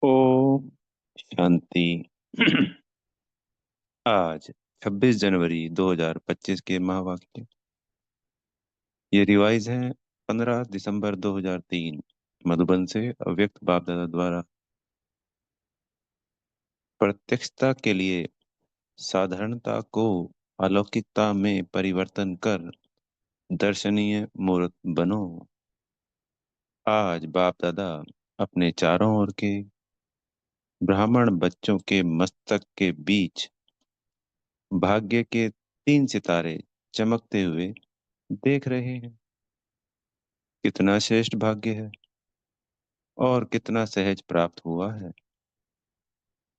ओम शांति। आज 26 जनवरी 2025 के महावाक्य। ये रिवाइज है 15 दिसंबर 2003 मधुबन से अव्यक्त बाप दादा द्वारा। प्रत्यक्षता के लिए साधारणता को अलौकिकता में परिवर्तन कर दर्शनीय मूर्त बनो। आज बाप दादा अपने चारों ओर के ब्राह्मण बच्चों के मस्तक के बीच भाग्य के 3 सितारे चमकते हुए देख रहे हैं। कितना श्रेष्ठ भाग्य है और कितना सहज प्राप्त हुआ है।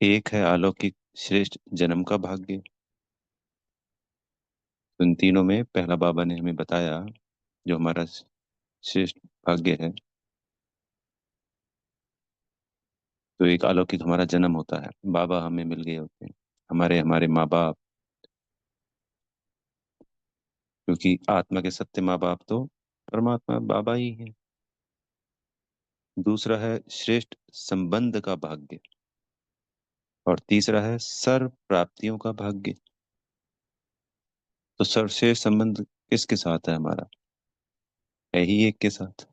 एक है अलौकिक श्रेष्ठ जन्म का भाग्य। तो इन तीनों में पहला बाबा ने हमें बताया जो हमारा श्रेष्ठ भाग्य है। तो एक अलौकिक हमारा जन्म होता है, बाबा हमें मिल गए होते हैं, हमारे हमारे माँ बाप। क्योंकि आत्मा के सत्य माँ बाप तो परमात्मा बाबा ही है। दूसरा है श्रेष्ठ संबंध का भाग्य और तीसरा है सर्व प्राप्तियों का भाग्य। तो सर्वश्रेष्ठ संबंध किसके साथ है हमारा? है ही एक के साथ।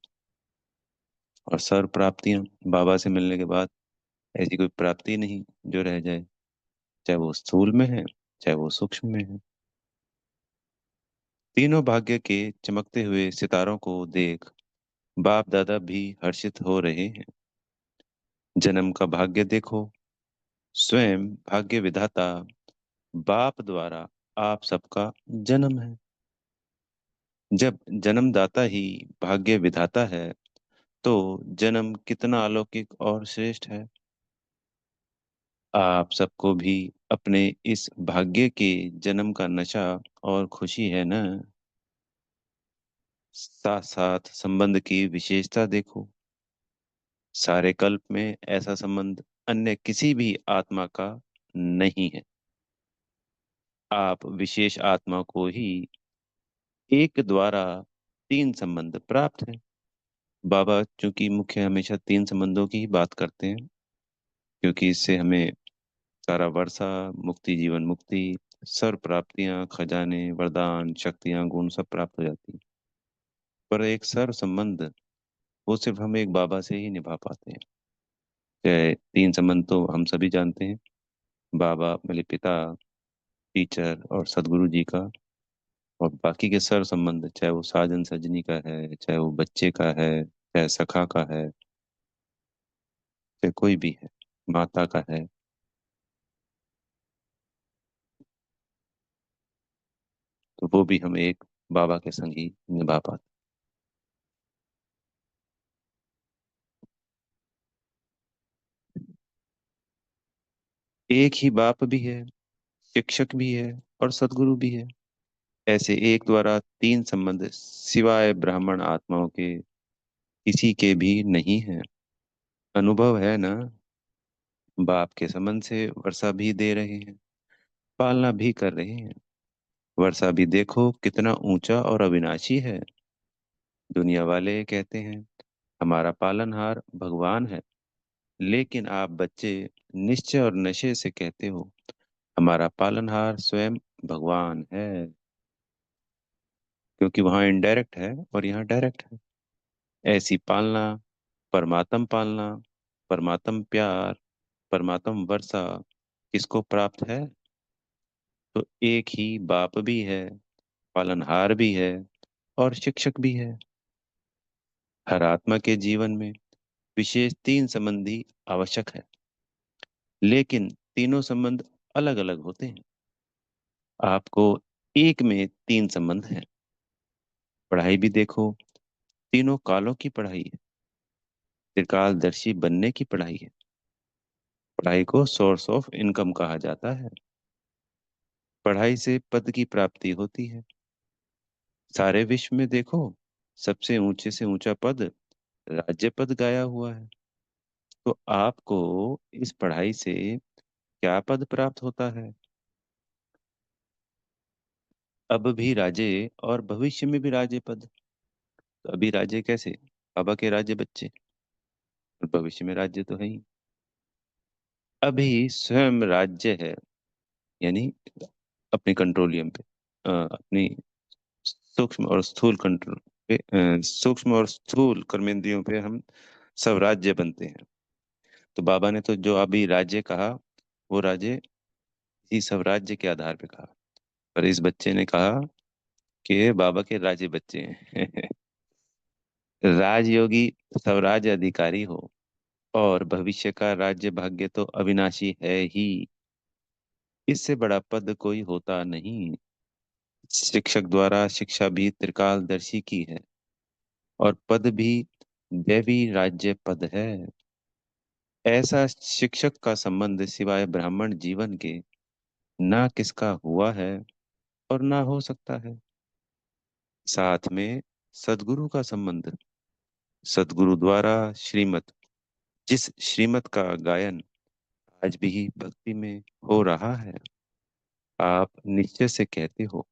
और सर्व प्राप्तियां बाबा से मिलने के बाद ऐसी कोई प्राप्ति नहीं जो रह जाए, चाहे वो स्थूल में है चाहे वो सूक्ष्म में है। तीनों भाग्य के चमकते हुए सितारों को देख बाप दादा भी हर्षित हो रहे हैं। जन्म का भाग्य देखो, स्वयं भाग्य विधाता बाप द्वारा आप सबका जन्म है। जब जन्मदाता ही भाग्य विधाता है तो जन्म कितना अलौकिक और श्रेष्ठ है। आप सबको भी अपने इस भाग्य के जन्म का नशा और खुशी है ना। साथ साथ संबंध की विशेषता देखो। सारे कल्प में ऐसा संबंध अन्य किसी भी आत्मा का नहीं है। आप विशेष आत्मा को ही एक द्वारा 3 संबंध प्राप्त है। बाबा चूंकि मुख्य हमेशा 3 संबंधों की ही बात करते हैं, क्योंकि इससे हमें सारा वर्षा, मुक्ति, जीवन मुक्ति, सर्व प्राप्तियां, खजाने, वरदान, शक्तियां, गुण सब प्राप्त हो जाती हैं। पर एक सर्व संबंध वो सिर्फ हम एक बाबा से ही निभा पाते हैं। चाहे 3 संबंध तो हम सभी जानते हैं, बाबा, मेरे पिता, टीचर और सदगुरु जी का। और बाकी के सर्व संबंध, चाहे वो साजन सजनी का है, चाहे वो बच्चे का है, चाहे सखा का है, चाहे कोई भी है, माता का है, तो वो भी हम एक बाबा के संग ही निभा पाते। एक ही बाप भी है, शिक्षक भी है और सदगुरु भी है। ऐसे एक द्वारा 3 संबंध सिवाय ब्राह्मण आत्माओं के किसी के भी नहीं है। अनुभव है ना। बाप के संबंध से वर्षा भी दे रहे हैं, पालना भी कर रहे हैं। वर्षा भी देखो कितना ऊंचा और अविनाशी है। दुनिया वाले कहते हैं हमारा पालनहार भगवान है, लेकिन आप बच्चे निश्चय और नशे से कहते हो हमारा पालनहार स्वयं भगवान है। क्योंकि वहां इनडायरेक्ट है और यहाँ डायरेक्ट है। ऐसी पालना, परमात्म पालना, परमात्म प्यार, परमात्म वर्षा किसको प्राप्त है? तो एक ही बाप भी है, पालनहार भी है और शिक्षक भी है। हर आत्मा के जीवन में विशेष 3 संबंधी आवश्यक है, लेकिन तीनों संबंध अलग अलग होते हैं। आपको एक में 3 संबंध हैं। पढ़ाई भी देखो, तीनों कालों की पढ़ाई है। त्रिकालदर्शी बनने की पढ़ाई है। पढ़ाई को सोर्स ऑफ इनकम कहा जाता है। पढ़ाई से पद की प्राप्ति होती है। सारे विश्व में देखो, सबसे ऊंचे से ऊंचा पद राज्य पद गाया हुआ है। तो आपको इस पढ़ाई से क्या पद प्राप्त होता है? अब भी राजे और भविष्य में भी राजे पद। तो अभी राजे कैसे? बाबा के राज्य बच्चे, और भविष्य में राज्य तो है ही। अभी स्वयं राज्य है, यानी अपनी कंट्रोलियम पे, अपनी सूक्ष्म और स्थूल कंट्रोल पे, सूक्ष्म और स्थूल कर्मेंद्रियों पे हम सब राज्य बनते हैं। तो बाबा ने तो जो अभी राज्य कहा, वो राज्य इसी सब राज्य के आधार पे कहा। पर इस बच्चे ने कहा कि ये बाबा के राज्य बच्चे हैं। राजयोगी स्वराज अधिकारी हो, और भविष्य का राज्य भाग्य तो अविनाशी है ही। इससे बड़ा पद कोई होता नहीं। शिक्षक द्वारा शिक्षा भी त्रिकालदर्शी की है, और पद भी दैवी राज्य पद है। ऐसा शिक्षक का संबंध सिवाय ब्राह्मण जीवन के ना किसका हुआ है और ना हो सकता है। साथ में सदगुरु का संबंध, सदगुरु द्वारा श्रीमत, जिस श्रीमत का गायन आज भी भक्ति में हो रहा है। आप निश्चय से कहते हो,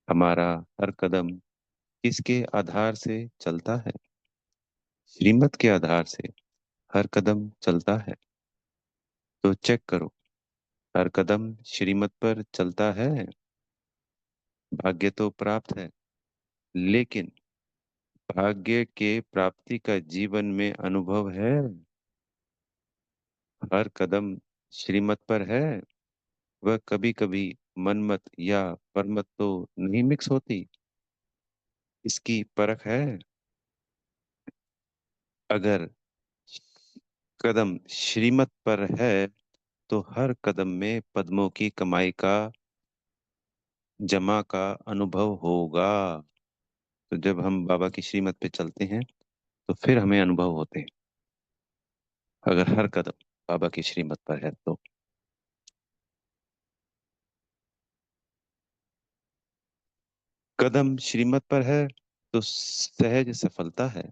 हमारा हर कदम किसके आधार से चलता है? श्रीमत के आधार से हर कदम चलता है। तो चेक करो, हर कदम श्रीमत पर चलता है। भाग्य तो प्राप्त है, लेकिन भाग्य के प्राप्ति का जीवन में अनुभव है। हर कदम श्रीमत पर है, वह कभी कभी मनमत या परमत तो नहीं मिक्स होती। इसकी परख है। अगर कदम श्रीमत पर है, तो हर कदम में पद्मों की कमाई का जमा का अनुभव होगा। तो जब हम बाबा की श्रीमत पे चलते हैं, तो फिर हमें अनुभव होते हैं, अगर हर कदम बाबा की श्रीमत पर है तो। कदम श्रीमत पर है तो सहज सफलता है।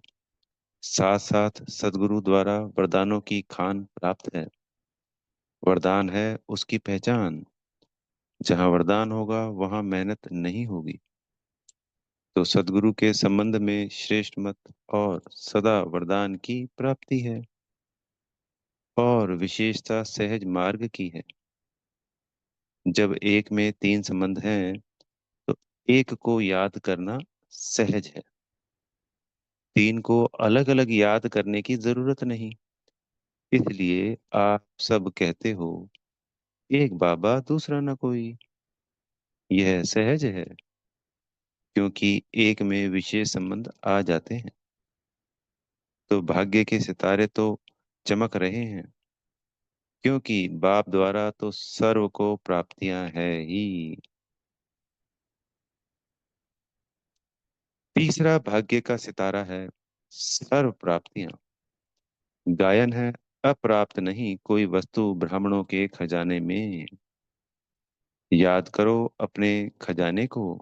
साथ साथ सदगुरु द्वारा वरदानों की खान प्राप्त है। वरदान है उसकी पहचान। जहाँ वरदान होगा वहाँ मेहनत नहीं होगी। तो सदगुरु के संबंध में श्रेष्ठ मत और सदा वरदान की प्राप्ति है। और विशेषता सहज मार्ग की है। जब एक में तीन संबंध हैं, तो एक को याद करना सहज है। तीन को अलग अलग याद करने की जरूरत नहीं। इसलिए आप सब कहते हो, एक बाबा दूसरा ना कोई। यह सहज है, क्योंकि एक में विशेष संबंध आ जाते हैं। तो भाग्य के सितारे तो चमक रहे हैं, क्योंकि बाप द्वारा तो सर्व को प्राप्तियां है ही। तीसरा भाग्य का सितारा है सर्व प्राप्तियां। गायन है, अप्राप्त नहीं कोई वस्तु ब्राह्मणों के खजाने में। याद करो अपने खजाने को।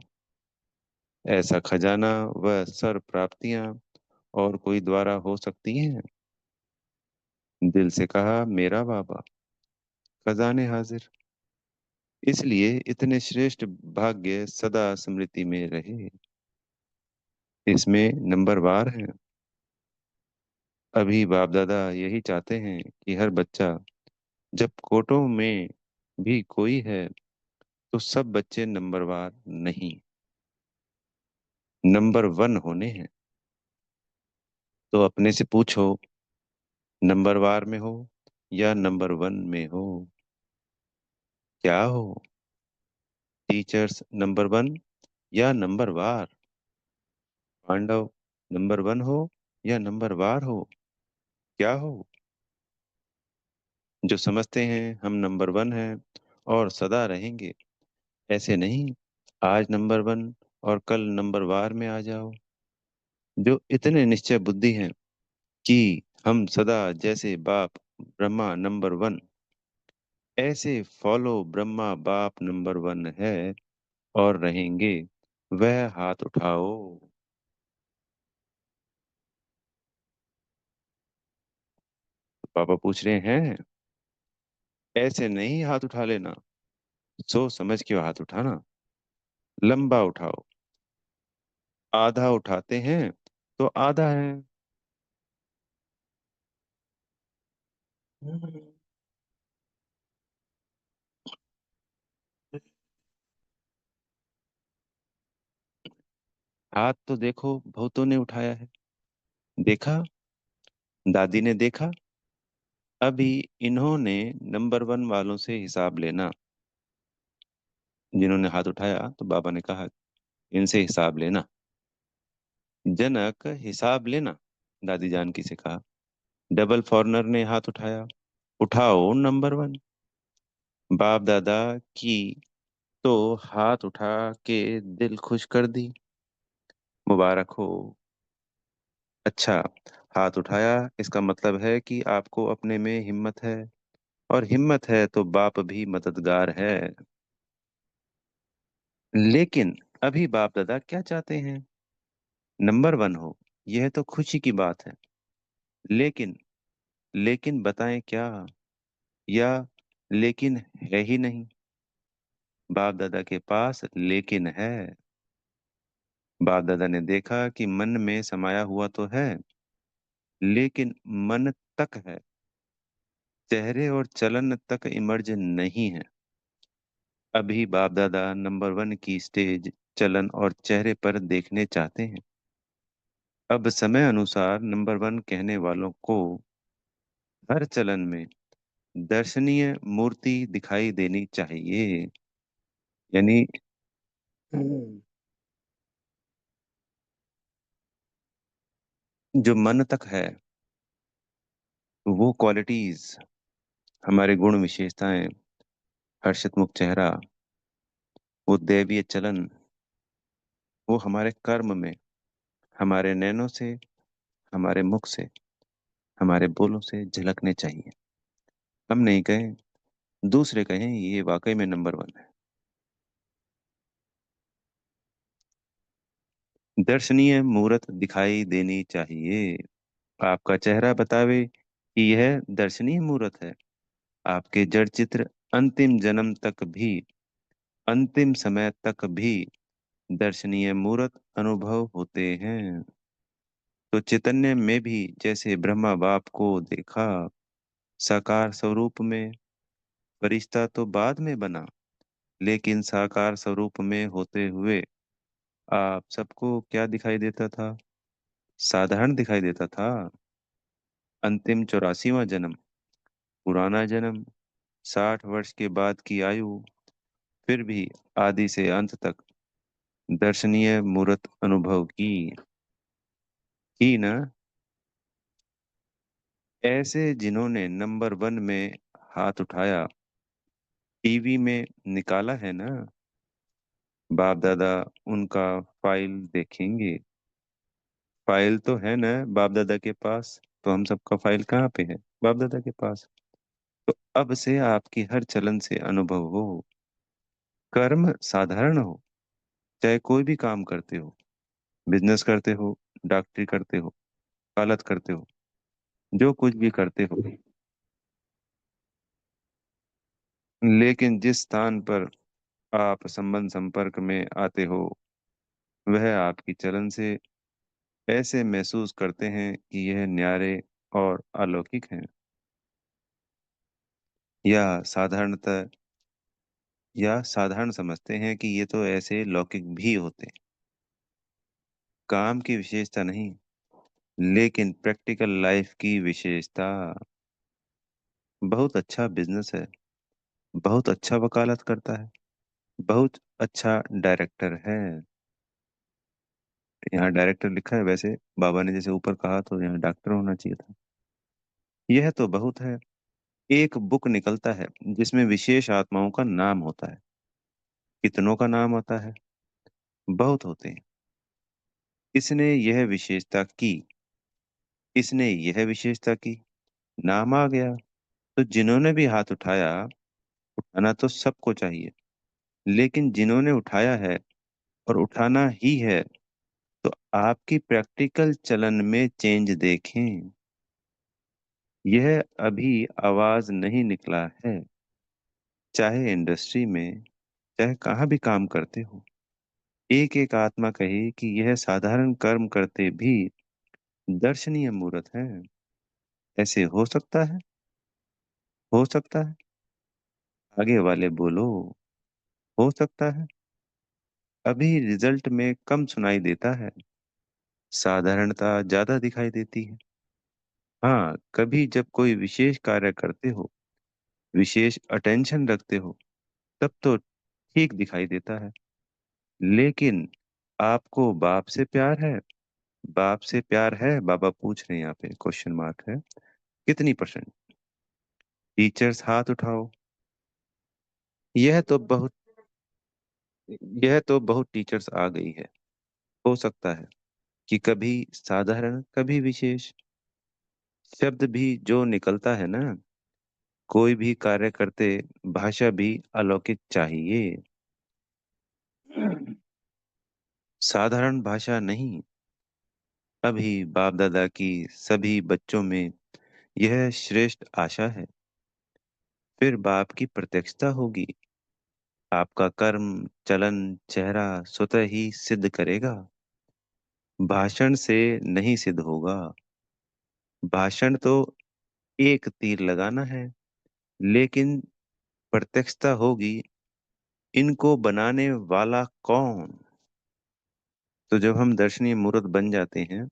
ऐसा खजाना व सर्व प्राप्तियां और कोई द्वारा हो सकती हैं? दिल से कहा, मेरा बाबा, खजाने हाजिर। इसलिए इतने श्रेष्ठ भाग्य सदा स्मृति में रहे। इसमें नंबरवार है। अभी बाप दादा यही चाहते हैं कि हर बच्चा, जब कोटों में भी कोई है, तो सब बच्चे नंबरवार नहीं, नंबर वन होने हैं। तो अपने से पूछो, नंबरवार में हो या नंबर वन में हो? क्या हो? टीचर्स नंबर वन या नंबर वार? पांडव नंबर वन हो या नंबर वार हो? क्या हो? जो समझते हैं हम नंबर वन हैं और सदा रहेंगे, ऐसे नहीं, आज नंबर वन और कल नंबर वार में आ जाओ। जो इतने निश्चय बुद्धि हैं कि हम सदा जैसे बाप ब्रह्मा नंबर वन, ऐसे फॉलो ब्रह्मा बाप नंबर वन है और रहेंगे, वह हाथ उठाओ। तो पापा पूछ रहे हैं, ऐसे नहीं हाथ उठा लेना, सोच समझ के हाथ उठाना। लंबा उठाओ। आधा उठाते हैं तो आधा है। हाथ तो देखो बहुतों ने उठाया है। देखा, दादी ने देखा। अभी इन्होंने नंबर वन वालों से हिसाब लेना। जिन्होंने हाथ उठाया तो बाबा ने कहा, इनसे हिसाब लेना। जनक, हिसाब लेना, दादी जानकी से कहा। डबल फॉरनर ने हाथ उठाया। उठाओ नंबर वन। बाप दादा की तो हाथ उठा के दिल खुश कर दी। मुबारक हो। अच्छा, हाथ उठाया इसका मतलब है कि आपको अपने में हिम्मत है, और हिम्मत है तो बाप भी मददगार है। लेकिन अभी बाप दादा क्या चाहते हैं? नंबर वन हो। यह तो खुशी की बात है। लेकिन, लेकिन बताएं क्या? या लेकिन है ही नहीं? बाप दादा के पास लेकिन है। बाप दादा ने देखा कि मन में समाया हुआ तो है, लेकिन मन तक है, चेहरे और चलन तक इमर्ज नहीं है। अभी बाप दादा नंबर वन की स्टेज, चलन और चेहरे पर देखने चाहते हैं। अब समय अनुसार नंबर वन कहने वालों को हर चलन में दर्शनीय मूर्ति दिखाई देनी चाहिए। यानी जो मन तक है, वो क्वालिटीज, हमारे गुण विशेषताएं, हर्षित मुख चेहरा, वो दैवीय चलन, वो हमारे कर्म में, हमारे नैनों से, हमारे मुख से, हमारे बोलों से झलकने चाहिए। हम नहीं कहें, दूसरे कहें ये वाकई में नंबर वन है। दर्शनीय मूरत दिखाई देनी चाहिए। आपका चेहरा बतावे कि यह दर्शनीय मूरत है। आपके जड़ चित्र अंतिम जन्म तक भी, अंतिम समय तक भी दर्शनीय मूरत अनुभव होते हैं। तो चैतन्य में भी जैसे ब्रह्मा बाप को देखा साकार स्वरूप में, फरिश्ता तो बाद में बना, लेकिन साकार स्वरूप में होते हुए आप सबको क्या दिखाई देता था? साधारण दिखाई देता था। अंतिम 84वां जन्म, पुराना जन्म, 60 वर्ष के बाद की आयु, फिर भी आदि से अंत तक दर्शनीय मूर्त अनुभव की ना। ऐसे जिन्होंने नंबर वन में हाथ उठाया, टीवी में निकाला है ना, बाप दादा उनका फाइल देखेंगे। फाइल तो है ना बाप दादा के पास, तो हम सबका फाइल कहाँ पे है? बाप दादा के पास। तो अब से आपकी हर चलन से अनुभव हो, कर्म साधारण हो, चाहे कोई भी काम करते हो, बिजनेस करते हो, डॉक्टरी करते हो, वकालत करते हो, जो कुछ भी करते हो, लेकिन जिस स्थान पर आप संबंध संपर्क में आते हो, वह आपकी चलन से ऐसे महसूस करते हैं कि यह न्यारे और अलौकिक हैं, या साधारणतः, या साधारण समझते हैं कि ये तो ऐसे लौकिक भी होते हैं। काम की विशेषता नहीं, लेकिन प्रैक्टिकल लाइफ की विशेषता। बहुत अच्छा बिजनेस है, बहुत अच्छा वकालत करता है, बहुत अच्छा डायरेक्टर है। यहाँ डायरेक्टर लिखा है, वैसे बाबा ने जैसे ऊपर कहा तो यहाँ डॉक्टर होना चाहिए था। यह तो बहुत है। एक बुक निकलता है जिसमें विशेष आत्माओं का नाम होता है। कितनों का नाम आता है? बहुत होते हैं। इसने यह विशेषता की, इसने यह विशेषता की, नाम आ गया। तो जिन्होंने भी हाथ उठाया, उठाना तो सबको चाहिए, लेकिन जिन्होंने उठाया है और उठाना ही है, तो आपकी प्रैक्टिकल चलन में चेंज देखें। यह अभी आवाज नहीं निकला है। चाहे इंडस्ट्री में, चाहे कहाँ भी काम करते हो, एक एक आत्मा कहे कि यह साधारण कर्म करते भी दर्शनीय मूर्त है। ऐसे हो सकता है? हो सकता है? आगे वाले बोलो, हो सकता है? अभी रिजल्ट में कम सुनाई देता है, साधारणता ज्यादा दिखाई देती है। हाँ, कभी जब कोई विशेष कार्य करते हो, विशेष अटेंशन रखते हो, तब तो ठीक दिखाई देता है। लेकिन आपको बाप से प्यार है? बाप से प्यार है, बाबा पूछ रहे हैं, यहाँ पे क्वेश्चन मार्क है। कितनी परसेंट? टीचर्स हाथ उठाओ। यह तो बहुत यह तो बहुत टीचर्स आ गई है। हो सकता है कि कभी साधारण, कभी विशेष। शब्द भी जो निकलता है ना, कोई भी कार्य करते, भाषा भी अलौकिक चाहिए। साधारण भाषा नहीं। अभी बाप दादा की सभी बच्चों में यह श्रेष्ठ आशा है। फिर बाप की प्रत्यक्षता होगी। आपका कर्म, चलन, चेहरा स्वतः ही सिद्ध करेगा। भाषण से नहीं सिद्ध होगा। भाषण तो एक तीर लगाना है, लेकिन प्रत्यक्षता होगी। इनको बनाने वाला कौन? तो जब हम दर्शनीय मूर्त बन जाते हैं,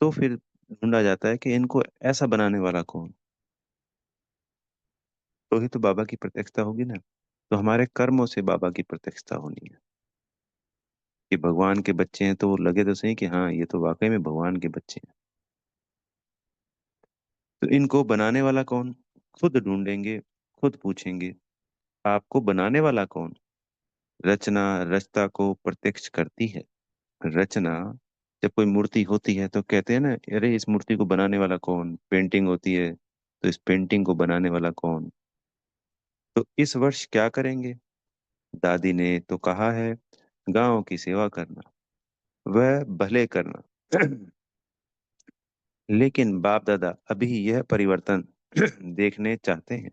तो फिर ढूंढा जाता है कि इनको ऐसा बनाने वाला कौन। तो ही तो बाबा की प्रत्यक्षता होगी ना। तो हमारे कर्मों से बाबा की प्रत्यक्षता होनी है कि भगवान के बच्चे हैं, तो लगे तो सही कि हाँ, ये तो वाकई में भगवान के बच्चे हैं। तो इनको बनाने वाला कौन? खुद ढूंढेंगे, खुद पूछेंगे। आपको बनाने वाला कौन? रचना रचता को प्रत्यक्ष करती है। रचना, जब कोई मूर्ति होती है तो कहते हैं ना, अरे इस मूर्ति को बनाने वाला कौन? पेंटिंग होती है तो इस पेंटिंग को बनाने वाला कौन? तो इस वर्ष क्या करेंगे? दादी ने तो कहा है, गांव की सेवा करना, वह भले करना। लेकिन बाप दादा अभी यह परिवर्तन देखने चाहते हैं।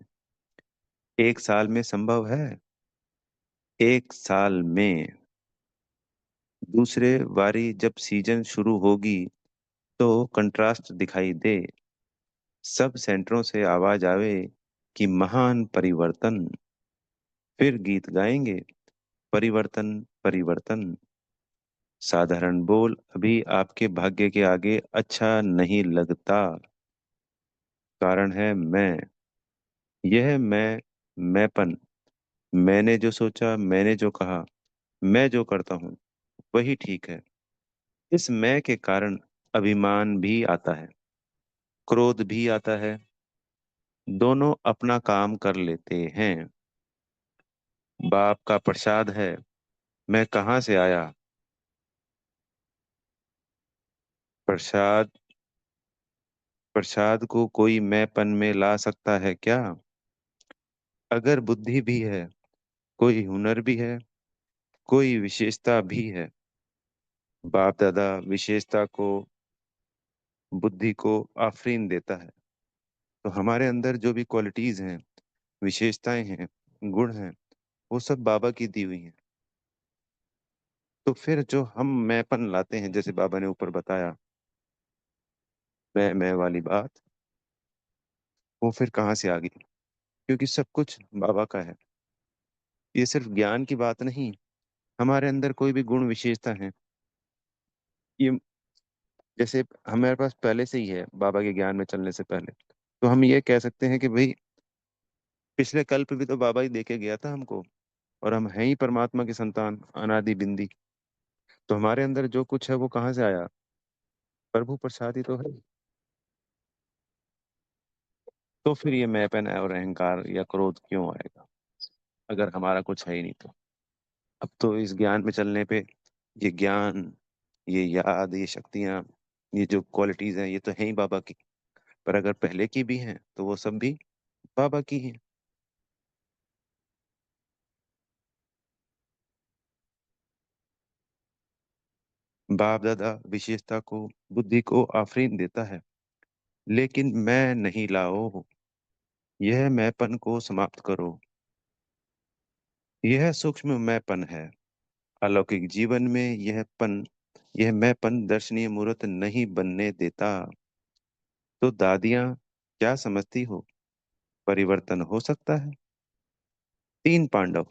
एक साल में संभव है? एक साल में? दूसरे बारी जब सीजन शुरू होगी, तो कंट्रास्ट दिखाई दे, सब सेंटरों से आवाज आवे कि महान परिवर्तन। फिर गीत गाएंगे, परिवर्तन परिवर्तन। साधारण बोल अभी आपके भाग्य के आगे अच्छा नहीं लगता। कारण है मैं। यह मैंपन, मैंने जो सोचा, मैंने जो कहा, मैं जो करता हूँ वही ठीक है। इस मैं के कारण अभिमान भी आता है, क्रोध भी आता है। दोनों अपना काम कर लेते हैं। बाप का प्रसाद है, मैं कहाँ से आया? प्रसाद, प्रसाद को कोई मैंपन में ला सकता है क्या? अगर बुद्धि भी है, कोई हुनर भी है, कोई विशेषता भी है। बाप दादा विशेषता को, बुद्धि को आफरीन देता है। तो हमारे अंदर जो भी क्वालिटीज हैं, विशेषताएं हैं, गुण हैं, वो सब बाबा की दी हुई हैं। तो फिर जो हम मैंपन लाते हैं, जैसे बाबा ने ऊपर बताया, मैं वाली बात, वो फिर कहाँ से आ गई? क्योंकि सब कुछ बाबा का है। ये सिर्फ ज्ञान की बात नहीं, हमारे अंदर कोई भी गुण विशेषता है, ये जैसे हमारे पास पहले से ही है बाबा के ज्ञान में चलने से पहले। तो हम ये कह सकते हैं कि भाई, पिछले कल्प भी तो बाबा ही देके गया था हमको, और हम हैं ही परमात्मा की संतान, अनादि बिंदी। तो हमारे अंदर जो कुछ है वो कहाँ से आया? प्रभु प्रसाद ही तो है। तो फिर ये मैपन और अहंकार या क्रोध क्यों आएगा, अगर हमारा कुछ है ही नहीं तो? अब तो इस ज्ञान में चलने पे, ये ज्ञान, ये याद, ये शक्तियाँ, ये जो क्वालिटीज हैं, ये तो है ही बाबा की। पर अगर पहले की भी हैं तो वो सब भी बाबा की हैं। बाप दादा विशेषता को, बुद्धि को आफरीन देता है, लेकिन मैं नहीं लाओ। यह मैंपन को समाप्त करो। यह सूक्ष्म मैंपन है। अलौकिक जीवन में यह मैंपन दर्शनीय मूर्त नहीं बनने देता। तो दादियां क्या समझती हो? परिवर्तन हो सकता है? तीन पांडव,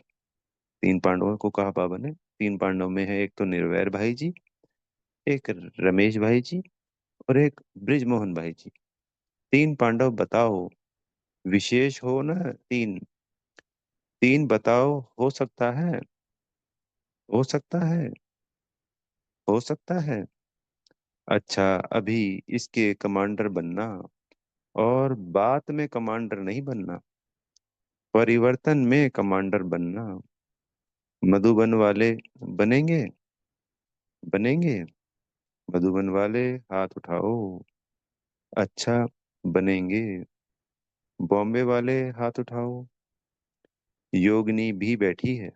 तीन पांडवों को कहा बाबा ने, तीन पांडव में है, एक तो निर्वैर भाई जी, एक रमेश भाई जी, और एक ब्रिजमोहन भाई जी। तीन पांडव बताओ। विशेष हो ना, तीन। तीन बताओ। हो सकता है। हो सकता है। हो सकता है। अच्छा, अभी इसके कमांडर बनना, और बात में कमांडर नहीं बनना, परिवर्तन में कमांडर बनना। मधुबन वाले बनेंगे? बनेंगे? मधुबन वाले हाथ उठाओ। अच्छा, बनेंगे। बॉम्बे वाले हाथ उठाओ। योगिनी भी बैठी है,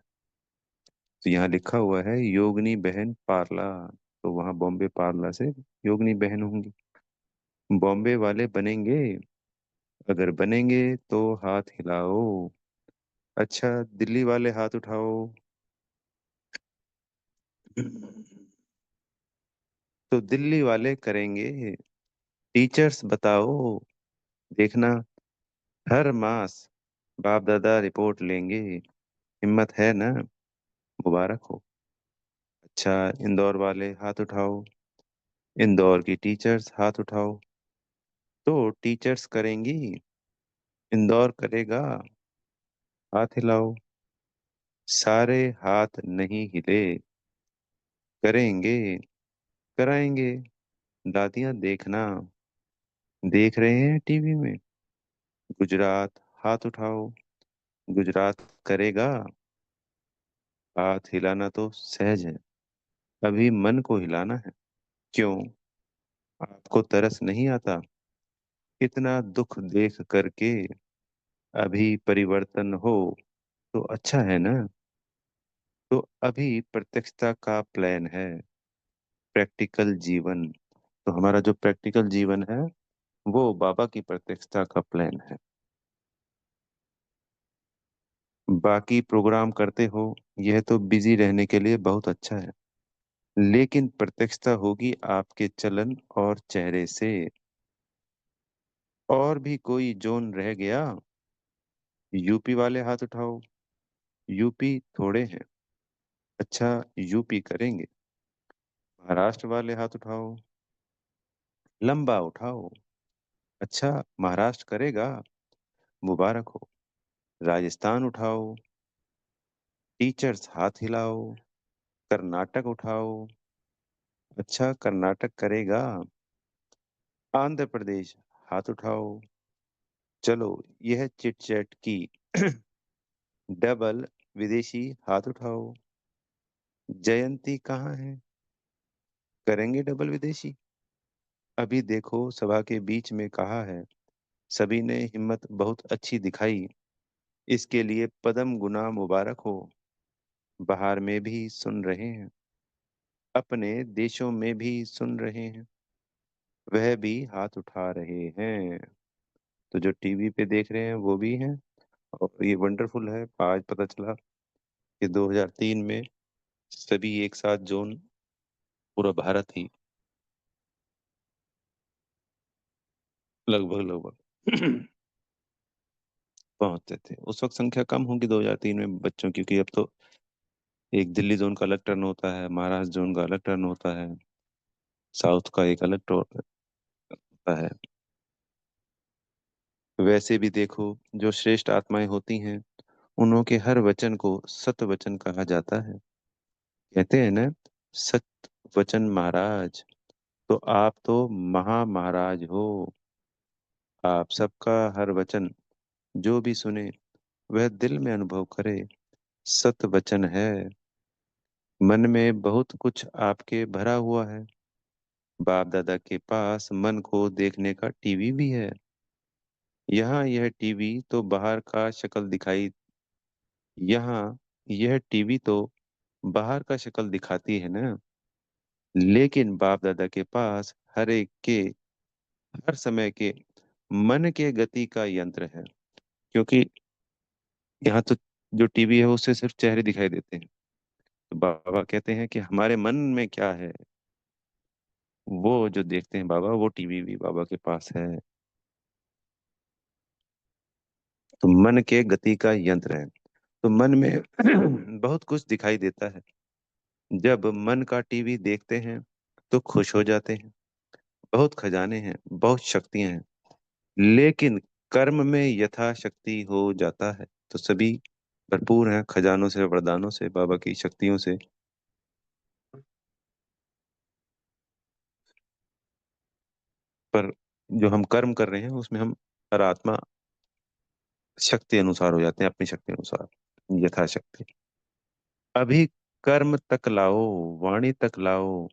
तो यहाँ लिखा हुआ है योगिनी बहन पार्ला, तो वहाँ बॉम्बे पार्ला से योगिनी बहन होंगी। बॉम्बे वाले बनेंगे? अगर बनेंगे तो हाथ हिलाओ। अच्छा, दिल्ली वाले हाथ उठाओ। तो दिल्ली वाले करेंगे। टीचर्स बताओ। देखना, हर मास बाप दादा रिपोर्ट लेंगे। हिम्मत है ना? मुबारक हो। अच्छा, इंदौर वाले हाथ उठाओ। इंदौर की टीचर्स हाथ उठाओ। तो टीचर्स करेंगी? इंदौर करेगा? हाथ हिलाओ। सारे हाथ नहीं हिले। करेंगे? कराएंगे? दादियां देखना, देख रहे हैं टीवी में। गुजरात हाथ उठाओ। गुजरात करेगा? हाथ हिलाना तो सहज है, अभी मन को हिलाना है। क्यों? आपको तरस नहीं आता? इतना दुख देख करके अभी परिवर्तन हो तो अच्छा है ना? तो अभी प्रत्यक्षता का प्लान है, प्रैक्टिकल जीवन। तो हमारा जो प्रैक्टिकल जीवन है वो बाबा की प्रत्यक्षता का प्लान है। बाकी प्रोग्राम करते हो, यह तो बिजी रहने के लिए बहुत अच्छा है, लेकिन प्रत्यक्षता होगी आपके चलन और चेहरे से। और भी कोई जोन रह गया? यूपी वाले हाथ उठाओ। यूपी थोड़े हैं। अच्छा, यूपी करेंगे? महाराष्ट्र वाले हाथ उठाओ। लंबा उठाओ। अच्छा, महाराष्ट्र करेगा? मुबारक हो। राजस्थान उठाओ। टीचर्स हाथ हिलाओ। कर्नाटक उठाओ। अच्छा, कर्नाटक करेगा? आंध्र प्रदेश हाथ उठाओ। चलो, यह चिट चैट की डबल विदेशी हाथ उठाओ। जयंती कहाँ है? करेंगे डबल विदेशी? अभी देखो, सभा के बीच में कहा है, सभी ने हिम्मत बहुत अच्छी दिखाई, इसके लिए पदम गुना मुबारक हो। बाहर में भी सुन रहे हैं, अपने देशों में भी सुन रहे हैं, वह भी हाथ उठा रहे हैं। तो जो टीवी पे देख रहे हैं वो भी हैं। और ये वंडरफुल है, आज पता चला कि 2003 में सभी एक साथ जोन, पूरा भारत ही लगभग लगभग पहुंचते थे। उस वक्त संख्या कम होगी 2003 में बच्चों की, क्योंकि अब तो एक दिल्ली जोन का अलग टर्न होता है, महाराष्ट्र जोन का अलग टर्न होता है, साउथ का एक अलग टर्न होता है। वैसे भी देखो, जो श्रेष्ठ आत्माएं होती हैं उन्हों के हर वचन को सत वचन कहा जाता है। कहते हैं ना, सत वचन महाराज। तो आप तो महा महाराज हो। आप सबका हर वचन जो भी सुने वह दिल में अनुभव करे, सत वचन है। मन में बहुत कुछ आपके भरा हुआ है। बाप दादा के पास मन को देखने का टीवी भी है। यहाँ यह टीवी तो बाहर का शक्ल दिखाई, यहाँ यह टीवी तो बाहर का शक्ल दिखाती है ना, लेकिन बाप दादा के पास हर एक के, हर समय के मन के गति का यंत्र है। क्योंकि यहाँ तो जो टीवी है उससे सिर्फ चेहरे दिखाई देते हैं। तो बाबा कहते हैं कि हमारे मन में क्या है, वो जो देखते हैं बाबा, वो टीवी भी बाबा के पास है। तो मन के गति का यंत्र है। तो मन में बहुत कुछ दिखाई देता है, जब मन का टीवी देखते हैं तो खुश हो जाते हैं। बहुत खजाने हैं, बहुत शक्तियां हैं, लेकिन कर्म में यथाशक्ति हो जाता है तो सभी भरपूर हैं खजानों से, वरदानों से, बाबा की शक्तियों से। पर जो हम कर्म कर रहे हैं उसमें हम हर आत्मा शक्ति अनुसार हो जाते हैं, अपनी शक्ति अनुसार, यथाशक्ति। अभी कर्म तक लाओ, वाणी तक लाओ,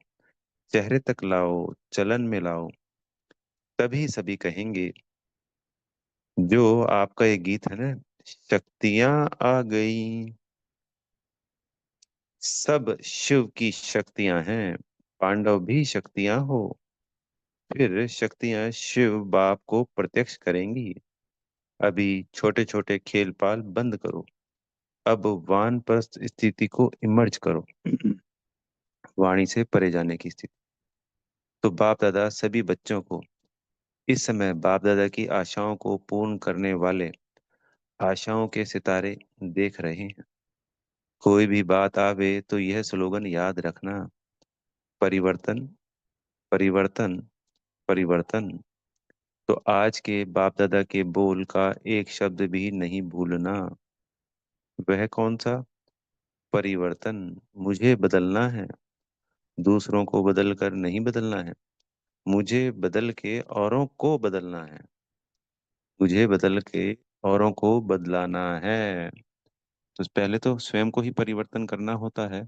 चेहरे तक लाओ, चलन में लाओ, तभी सभी कहेंगे। जो आपका ये गीत है ना, शक्तियां आ गई, सब शिव की शक्तियां हैं, पांडव भी शक्तियां हो। फिर शक्तियां शिव बाप को प्रत्यक्ष करेंगी। अभी छोटे छोटे खेल पाल बंद करो, अब वानप्रस्थ स्थिति को इमर्ज करो, वाणी से परे जाने की स्थिति। तो बाप दादा सभी बच्चों को इस समय बाप दादा की आशाओं को पूर्ण करने वाले आशाओं के सितारे देख रहे हैं। कोई भी बात आवे तो यह स्लोगन याद रखना, परिवर्तन, परिवर्तन, परिवर्तन। तो आज के बाप दादा के बोल का एक शब्द भी नहीं भूलना। वह कौन सा? परिवर्तन। मुझे बदलना है, दूसरों को बदल कर नहीं बदलना है। मुझे बदल के औरों को बदलना है। मुझे बदल के औरों को बदलाना है। तो पहले तो स्वयं को ही परिवर्तन करना होता है।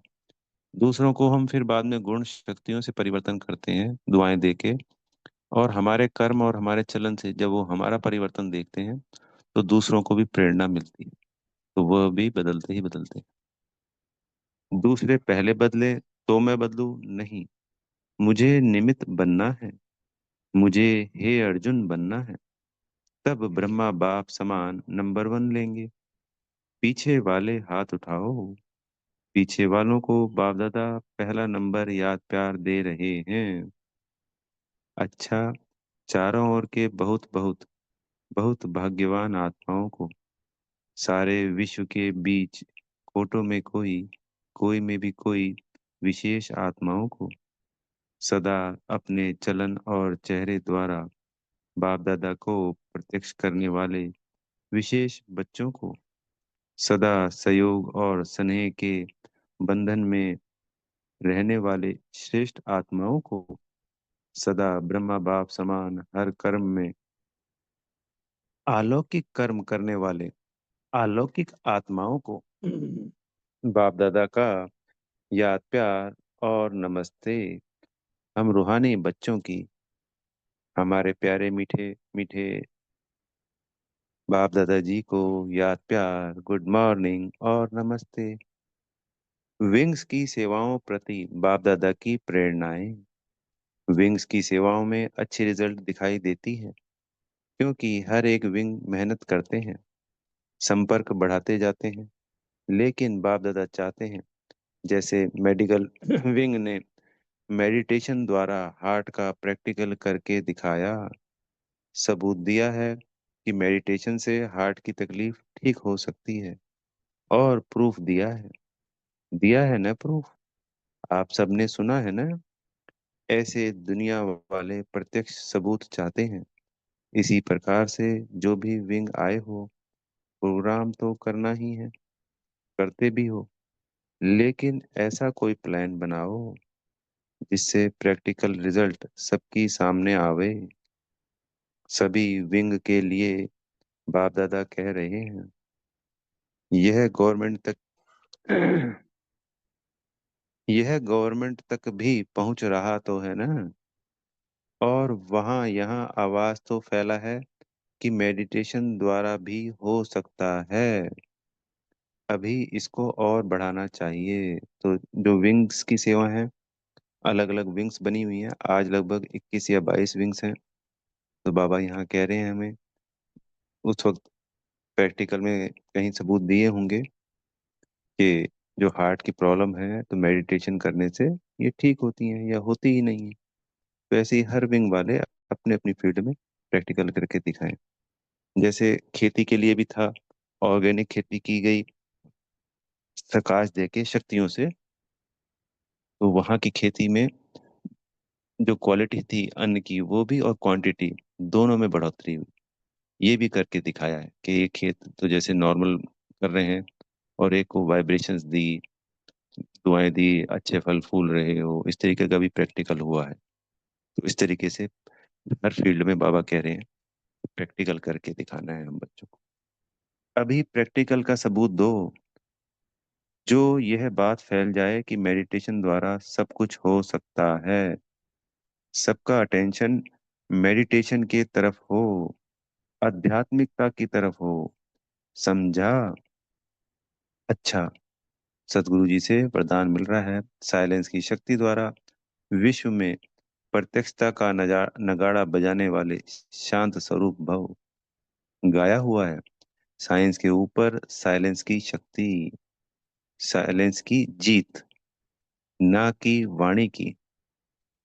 दूसरों को हम फिर बाद में गुण शक्तियों से परिवर्तन करते हैं, दुआएं देके। और हमारे कर्म और हमारे चलन से जब वो हमारा परिवर्तन देखते हैं तो दूसरों को भी प्रेरणा मिलती है, तो वह भी बदलते ही बदलते हैं। दूसरे पहले बदले तो मैं बदलूं नहीं, मुझे निमित्त बनना है। मुझे हे अर्जुन बनना है, तब ब्रह्मा बाप समान नंबर वन लेंगे। पीछे वाले हाथ उठाओ, पीछे वालों को बाप दादा पहला नंबर याद प्यार दे रहे हैं। अच्छा, चारों ओर के बहुत बहुत बहुत भाग्यवान आत्माओं को, सारे विश्व के बीच कोटों में कोई, कोई में भी कोई विशेष आत्माओं को, सदा अपने चलन और चेहरे द्वारा बाप दादा को प्रत्यक्ष करने वाले विशेष बच्चों को, सदा सहयोग और स्नेह के बंधन में रहने वाले श्रेष्ठ आत्माओं को, सदा ब्रह्मा बाप समान हर कर्म में अलौकिक कर्म करने वाले अलौकिक आत्माओं को बाप दादा का याद प्यार और नमस्ते। हम रूहानी बच्चों की, हमारे प्यारे मीठे मीठे बाप दादाजी को याद प्यार, गुड मॉर्निंग और नमस्ते। विंग्स की सेवाओं प्रति बाप दादा की प्रेरणाएं। विंग्स की सेवाओं में अच्छी रिजल्ट दिखाई देती है, क्योंकि हर एक विंग मेहनत करते हैं, संपर्क बढ़ाते जाते हैं। लेकिन बाप दादा चाहते हैं, जैसे मेडिकल विंग ने मेडिटेशन द्वारा हार्ट का प्रैक्टिकल करके दिखाया, सबूत दिया है कि मेडिटेशन से हार्ट की तकलीफ ठीक हो सकती है। और प्रूफ दिया है ना प्रूफ। आप सबने सुना है ना। ऐसे दुनिया वाले प्रत्यक्ष सबूत चाहते हैं। इसी प्रकार से जो भी विंग आए हो, प्रोग्राम तो करना ही है, करते भी हो, लेकिन ऐसा कोई प्लान बनाओ जिससे प्रैक्टिकल रिजल्ट सबकी सामने आवे। सभी विंग के लिए बाप दादा कह रहे हैं, यह गवर्नमेंट तक यह गवर्नमेंट तक भी पहुंच रहा तो है ना। और वहां यहाँ आवाज तो फैला है कि मेडिटेशन द्वारा भी हो सकता है। अभी इसको और बढ़ाना चाहिए। तो जो विंग्स की सेवा है, अलग अलग विंग्स बनी हुई हैं, आज लगभग 21 या 22 विंग्स हैं। तो बाबा यहाँ कह रहे हैं हमें, उस वक्त प्रैक्टिकल में कहीं सबूत दिए होंगे कि जो हार्ट की प्रॉब्लम है तो मेडिटेशन करने से ये ठीक होती है या होती ही नहीं है। तो ऐसे ही हर विंग वाले अपने अपनी फील्ड में प्रैक्टिकल करके दिखाएं। जैसे खेती के लिए भी था, ऑर्गेनिक खेती की गई प्रकाश दे के शक्तियों से, तो वहाँ की खेती में जो क्वालिटी थी अन्न की वो भी, और क्वांटिटी दोनों में बढ़ोतरी हुई। ये भी करके दिखाया है कि ये खेत तो जैसे नॉर्मल कर रहे हैं, और एक को वाइब्रेशंस दी, दुआएं दी, अच्छे फल फूल रहे हो, इस तरीके का भी प्रैक्टिकल हुआ है। तो इस तरीके से हर फील्ड में बाबा कह रहे हैं प्रैक्टिकल करके दिखाना है हम बच्चों को। अभी प्रैक्टिकल का सबूत दो। जो यह बात फैल जाए कि मेडिटेशन द्वारा सब कुछ हो सकता है, सबका अटेंशन मेडिटेशन की तरफ हो, आध्यात्मिकता की तरफ हो, समझा? अच्छा, सदगुरु जी से वरदान मिल रहा है साइलेंस की शक्ति द्वारा विश्व में प्रत्यक्षता का नगाड़ा बजाने वाले शांत स्वरूप भव। गाया हुआ है साइंस के ऊपर साइलेंस की शक्ति, साइलेंस की जीत, ना कि वाणी की।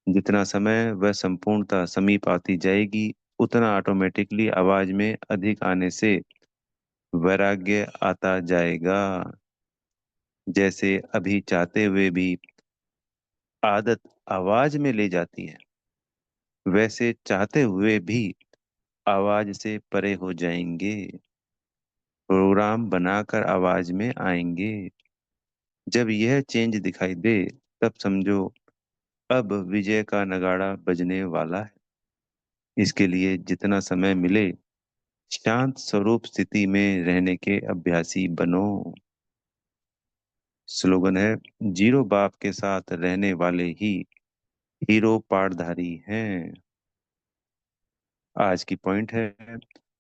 जितना समय वह संपूर्णता समीप आती जाएगी, उतना ऑटोमेटिकली आवाज में अधिक आने से वैराग्य आता जाएगा। जैसे अभी चाहते हुए भी आदत आवाज में ले जाती है, वैसे चाहते हुए भी आवाज से परे हो जाएंगे, प्रोग्राम बनाकर आवाज में आएंगे। जब यह चेंज दिखाई दे, तब समझो अब विजय का नगाड़ा बजने वाला है। इसके लिए जितना समय मिले शांत स्वरूप स्थिति में रहने के अभ्यासी बनो। स्लोगन है, जीरो बाप के साथ रहने वाले ही हीरो पार्टधारी हैं। आज की पॉइंट है,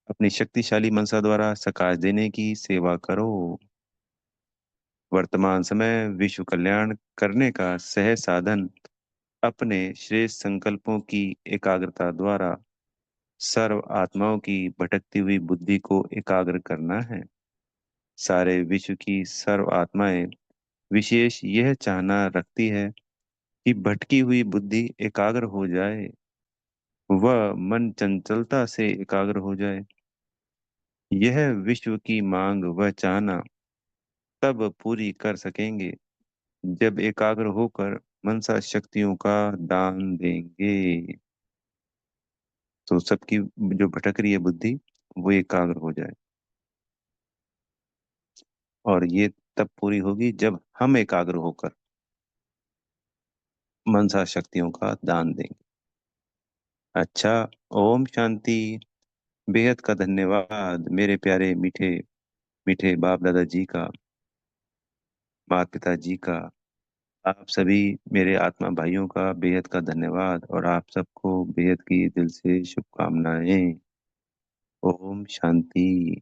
अपनी शक्तिशाली मनसा द्वारा सकाश देने की सेवा करो। वर्तमान समय विश्व कल्याण करने का सहज साधन अपने श्रेष्ठ संकल्पों की एकाग्रता द्वारा सर्व आत्माओं की भटकती हुई बुद्धि को एकाग्र करना है। सारे विश्व की सर्व आत्माएं विशेष यह चाहना रखती है कि भटकी हुई बुद्धि एकाग्र हो जाए, वह मन चंचलता से एकाग्र हो जाए। यह विश्व की मांग वह चाहना तब पूरी कर सकेंगे जब एकाग्र होकर मनसा शक्तियों का दान देंगे। तो सबकी जो भटक रही है बुद्धि, वो एकाग्र हो जाए। और ये तब पूरी होगी जब हम एकाग्र होकर मनसा शक्तियों का दान देंगे। अच्छा, ओम शांति। बेहद का धन्यवाद मेरे प्यारे मीठे मीठे बाप दादा जी का, माता पिता जी का, आप सभी मेरे आत्मा भाइयों का बेहद का धन्यवाद, और आप सबको बेहद की दिल से शुभकामनाएं। ओम शांति।